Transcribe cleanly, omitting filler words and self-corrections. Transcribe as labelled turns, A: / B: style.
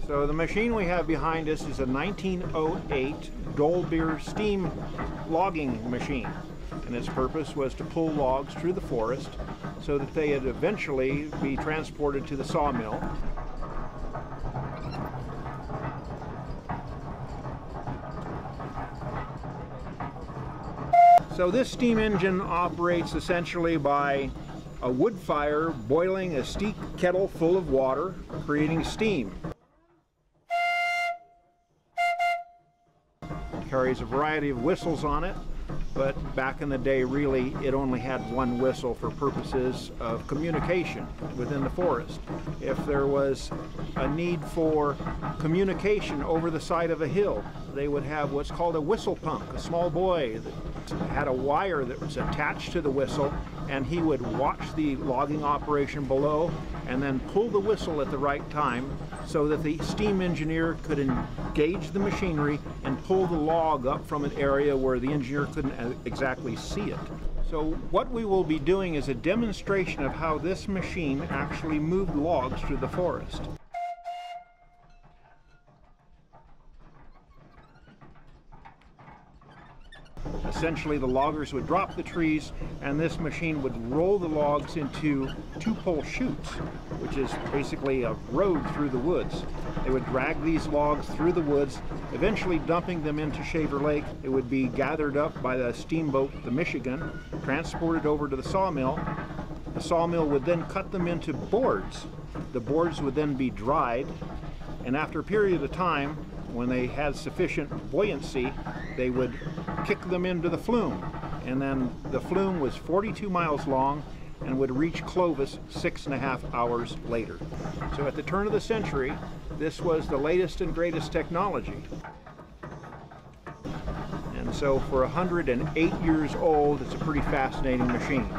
A: So the machine we have behind us is a 1908 Dolbeer steam logging machine, and its purpose was to pull logs through the forest so that they would eventually be transported to the sawmill. So this steam engine operates essentially by a wood fire boiling a steep kettle full of water, creating steam. It carries a variety of whistles on it, but back in the day really it only had one whistle for purposes of communication within the forest. If there was a need for communication over the side of a hill, they would have what's called a whistle punk, a small boy that had a wire that was attached to the whistle, and he would watch the logging operation below and then pull the whistle at the right time so that the steam engineer could engage the machinery and pull the log up from an area where the engineer couldn't exactly see it. So what we will be doing is a demonstration of how this machine actually moved logs through the forest. Essentially, the loggers would drop the trees, and this machine would roll the logs into two-pole chutes, which is basically a road through the woods. They would drag these logs through the woods, eventually dumping them into Shaver Lake. It would be gathered up by the steamboat, the Michigan, transported over to the sawmill. The sawmill would then cut them into boards. The boards would then be dried, and after a period of time, when they had sufficient buoyancy, they would kick them into the flume. And then the flume was 42 miles long and would reach Clovis 6.5 hours later. So at the turn of the century, this was the latest and greatest technology. And so for 108 years old, it's a pretty fascinating machine.